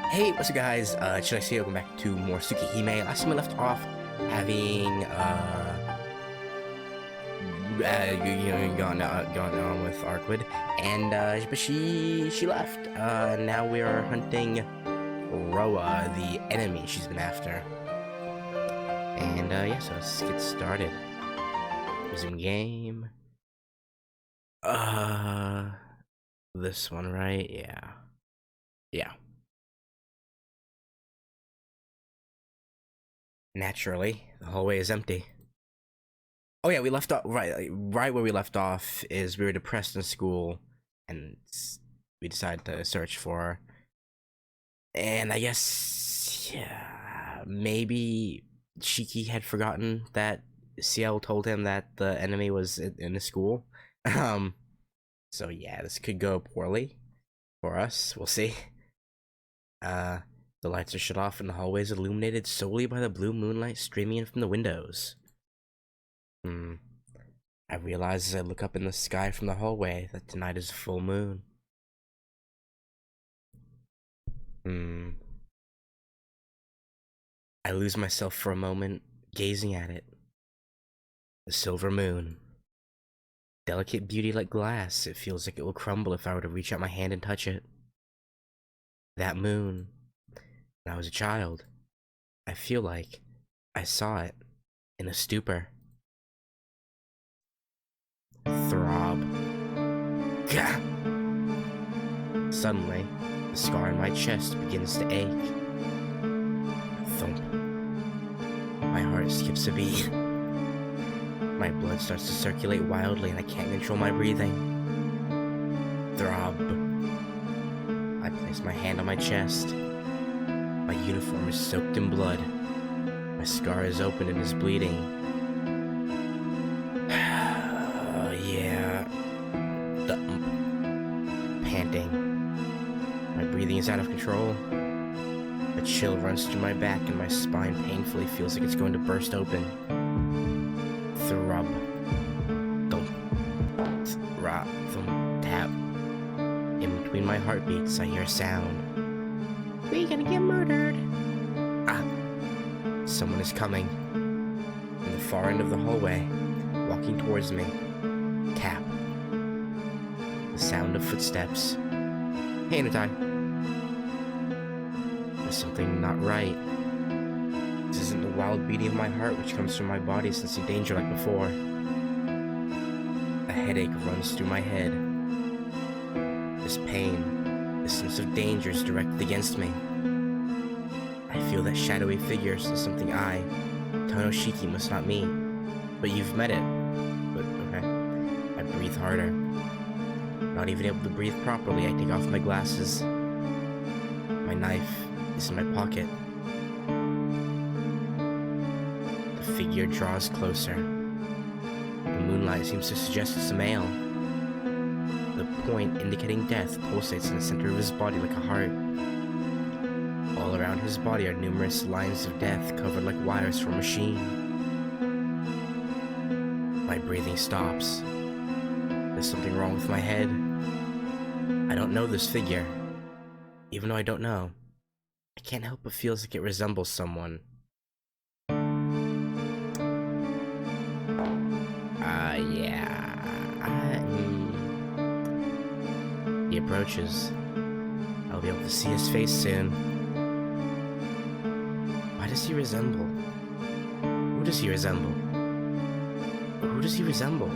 Hey, what's up guys? Welcome back to more Tsukihime. Last time we left off having gone on with Arcueid, and but she left. Now we are hunting Roa, the enemy she's been after. And yeah, so let's get started. Resume game. This one, right? Yeah. Yeah. Naturally, the hallway is empty. Oh yeah, we left off right where we left off is we were depressed in school, and we decided to search for her. And I guess, yeah, maybe Shiki had forgotten that CL told him that the enemy was in the school. So yeah, this could go poorly for us. We'll see. The lights are shut off and the hallway is illuminated solely by the blue moonlight streaming in from the windows. I realize as I look up in the sky from the hallway that tonight is a full moon. I lose myself for a moment, gazing at it. The silver moon. Delicate beauty like glass, it feels like it will crumble if I were to reach out my hand and touch it. That moon. When I was a child, I feel like I saw it in a stupor. Throb. Gah! Suddenly, the scar in my chest begins to ache. Thump. My heart skips a beat. My blood starts to circulate wildly and I can't control my breathing. Throb. I place my hand on my chest. My uniform is soaked in blood. My scar is open and is bleeding. Yeah. Thump. Panting. My breathing is out of control. A chill runs through my back and my spine painfully feels like it's going to burst open. Throb. Thump. Throb. Thump. Tap. In between my heartbeats, I hear a sound. We're gonna get murdered. Someone is coming. From the far end of the hallway, walking towards me. Tap. The sound of footsteps. Hey, Natai. There's something not right. This isn't the wild beating of my heart which comes from my body sensing danger like before. A headache runs through my head. This pain, this sense of danger is directed against me. I feel that shadowy figure is something I, Tonoshiki, must not meet. But you've met it. But okay. I breathe harder. Not even able to breathe properly, I take off my glasses. My knife is in my pocket. The figure draws closer. The moonlight seems to suggest it's a male. The point indicating death pulsates in the center of his body like a heart. All around his body are numerous lines of death covered like wires from a machine. My breathing stops. There's something wrong with my head. I don't know this figure. Even though I don't know, I can't help but feel like it resembles someone. Yeah. He approaches. I'll be able to see his face soon. Why does he resemble? Who does he resemble? Who does he resemble?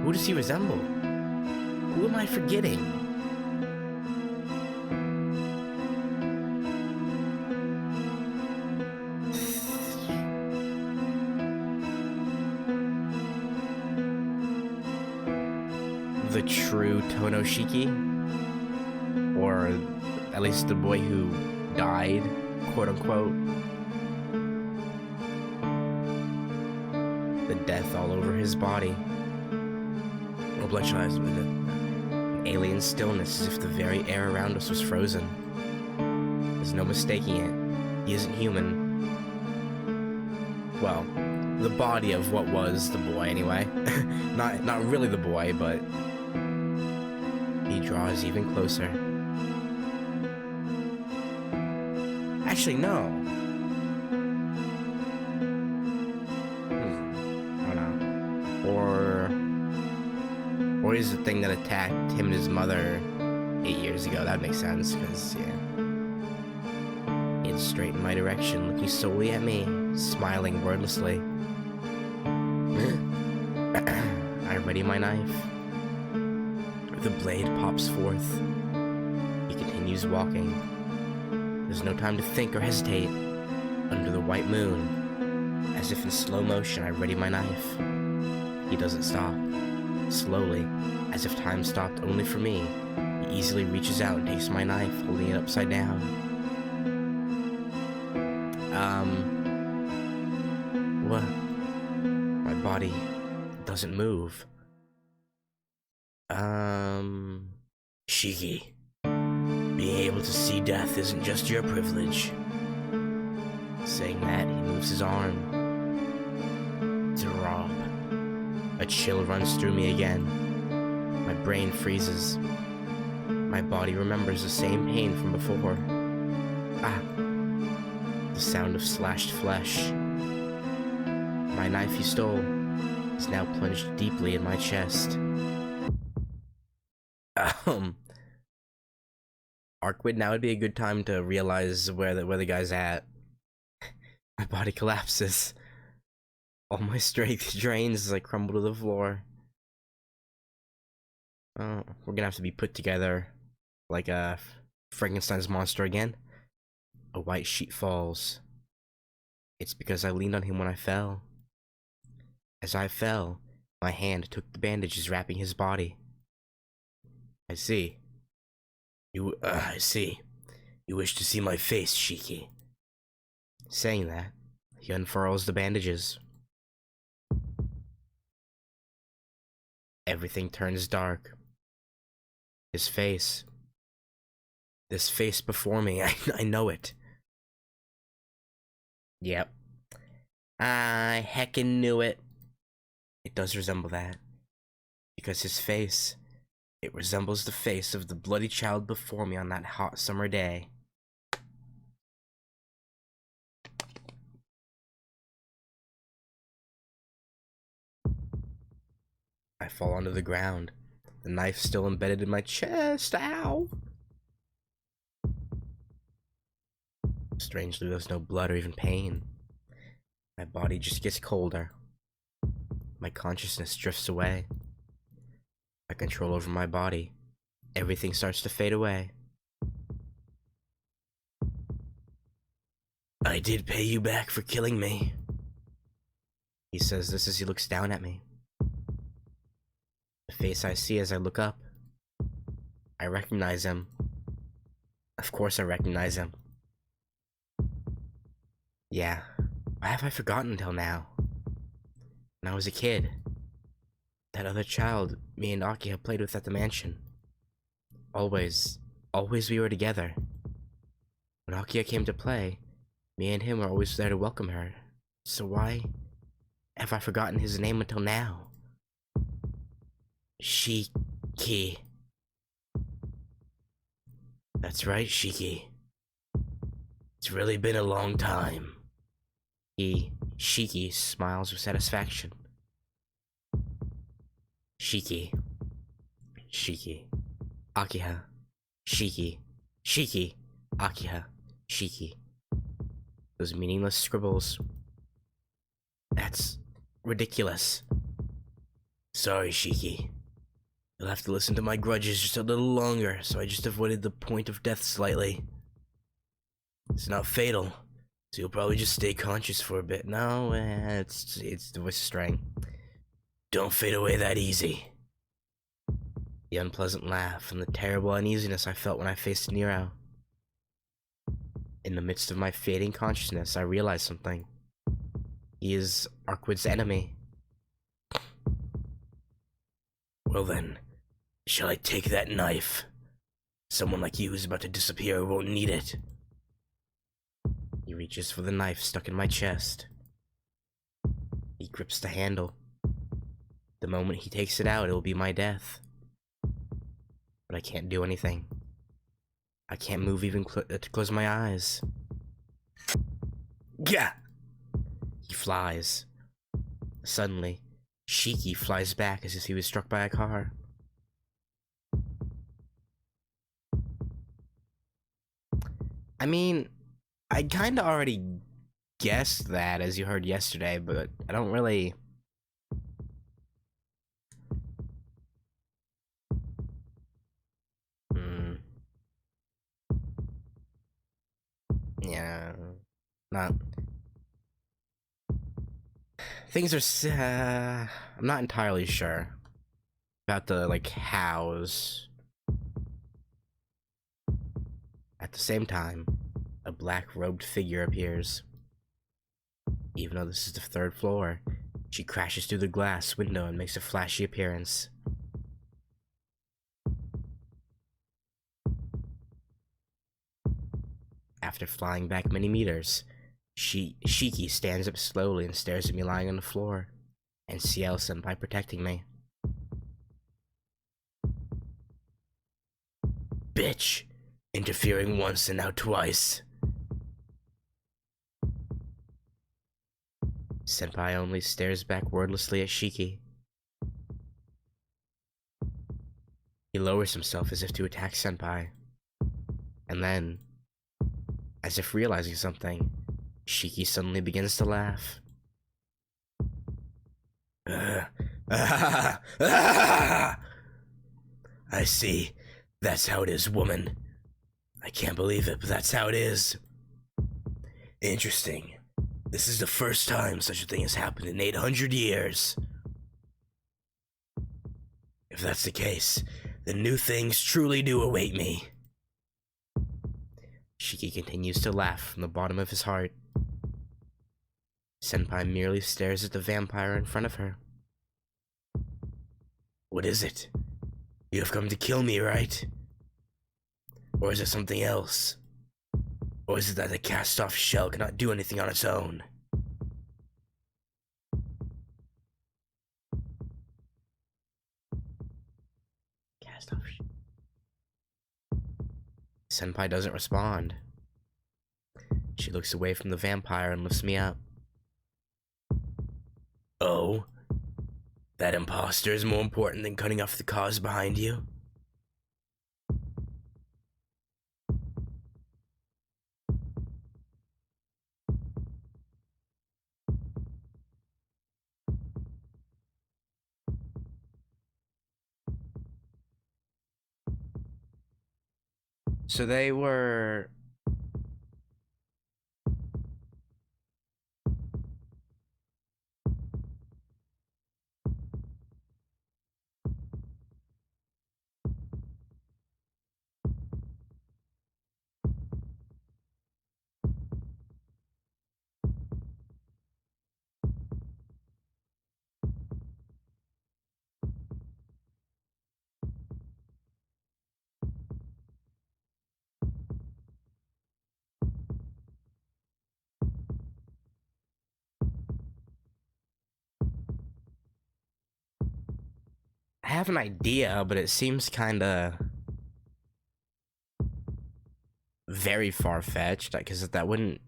Who does he resemble? Who am I forgetting? The true Tonoshiki? Or at least the boy who died, quote unquote. The death all over his body. No bloodshot eyes with an alien stillness as if the very air around us was frozen. There's no mistaking it. He isn't human. Well, the body of what was the boy anyway. not really the boy, but he draws even closer. Actually, no. I don't know. Or is the thing that attacked him and his mother 8 years ago. That makes sense, because, yeah. He headed straight in my direction, looking solely at me, smiling wordlessly. I ready my knife. The blade pops forth. He continues walking. There's no time to think or hesitate. Under the white moon, as if in slow motion, I ready my knife. He doesn't stop. Slowly, as if time stopped only for me, he easily reaches out and takes my knife, holding it upside down. What? My body doesn't move. Shiki, being able to see death isn't just your privilege. Saying that, he moves his arm. To rob. A chill runs through me again. My brain freezes. My body remembers the same pain from before. The sound of slashed flesh. My knife he stole is now plunged deeply in my chest. Arcueid, now would be a good time to realize where the guy's at. My body collapses. All my strength drains as I crumble to the floor. Oh, we're gonna have to be put together like a Frankenstein's monster again. A white sheet falls. It's because I leaned on him when I fell. As I fell, my hand took the bandages wrapping his body. I see. I see. You wish to see my face, Shiki. Saying that, he unfurls the bandages. Everything turns dark. His face. This face before me, I know it. Yep. I heckin' knew it. It does resemble that. Because his face, it resembles the face of the bloody child before me on that hot summer day. I fall onto the ground, the knife still embedded in my chest. Ow! Strangely, there's no blood or even pain. My body just gets colder. My consciousness drifts away. I control over my body. Everything starts to fade away. I did pay you back for killing me. He says this as he looks down at me. The face I see as I look up. I recognize him. Of course I recognize him. Yeah, why have I forgotten until now? When I was a kid, that other child me and Aki had played with at the mansion. Always we were together. When Akia came to play, me and him were always there to welcome her. So why have I forgotten his name until now? Shiki. That's right, Shiki. It's really been a long time. Shiki, smiles with satisfaction. Shiki. Akiha. Shiki. Akiha. Shiki. Those meaningless scribbles. That's ridiculous. Sorry, Shiki. You'll have to listen to my grudges just a little longer, so I just avoided the point of death slightly. It's not fatal, so you'll probably just stay conscious for a bit. No, it's the voice of Strang. Don't fade away that easy. The unpleasant laugh and the terrible uneasiness I felt when I faced Nero. In the midst of my fading consciousness, I realized something. He is Arcueid's enemy. Well then, shall I take that knife? Someone like you who's about to disappear won't need it. He reaches for the knife stuck in my chest. He grips the handle. The moment he takes it out, it will be my death. But I can't do anything. I can't move even to close my eyes. Gah! He flies. Suddenly, Shiki flies back as if he was struck by a car. I mean, I kinda already guessed that, as you heard yesterday, but I don't really... Yeah... Not... Things are... I'm not entirely sure about the, like, hows. At the same time, a black-robed figure appears. Even though this is the 3rd floor, she crashes through the glass window and makes a flashy appearance. After flying back many meters, Shiki stands up slowly and stares at me lying on the floor, and Ciel-senpai protecting me. Bitch! Interfering once and now twice. Senpai only stares back wordlessly at Shiki. He lowers himself as if to attack Senpai. And then, as if realizing something, Shiki suddenly begins to laugh. I see. That's how it is, woman. I can't believe it, but that's how it is. Interesting. This is the first time such a thing has happened in 800 years. If that's the case, then new things truly do await me. Shiki continues to laugh from the bottom of his heart. Senpai merely stares at the vampire in front of her. What is it? You have come to kill me, right? Or is it something else? Or is it that the cast-off shell cannot do anything on its own? Cast-off shell. Senpai doesn't respond. She looks away from the vampire and lifts me up. Oh? That imposter is more important than cutting off the cause behind you? So they were... I have an idea, but it seems kinda... very far-fetched, because that wouldn't...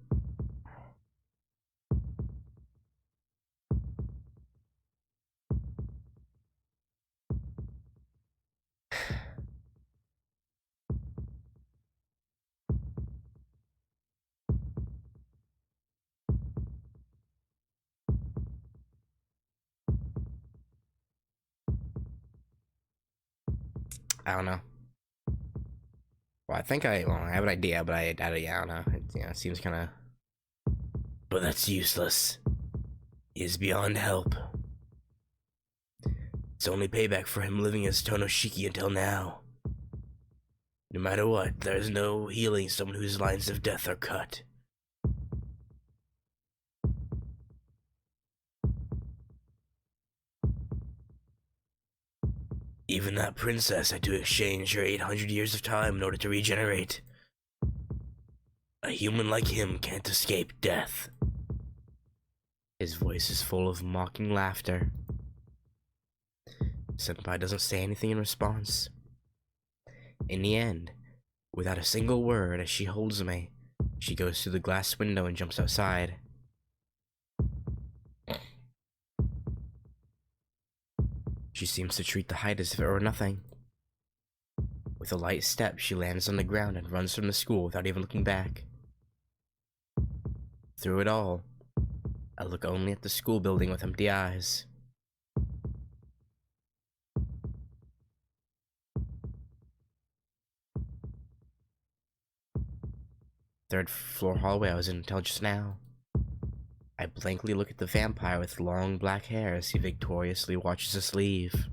I don't know. Well, I have an idea, but I don't know. It seems kind of... But that's useless. He is beyond help. It's only payback for him living as Tonoshiki until now. No matter what, there's no healing someone whose lines of death are cut. Even that princess had to exchange her 800 years of time in order to regenerate. A human like him can't escape death. His voice is full of mocking laughter. Senpai doesn't say anything in response. In the end, without a single word as she holds me, She goes through the glass window and jumps outside. She seems to treat the height as if it were nothing. With a light step, she lands on the ground and runs from the school without even looking back. Through it all, I look only at the school building with empty eyes. Third floor hallway I was in until just now. I blankly look at the vampire with long black hair as he victoriously watches us leave.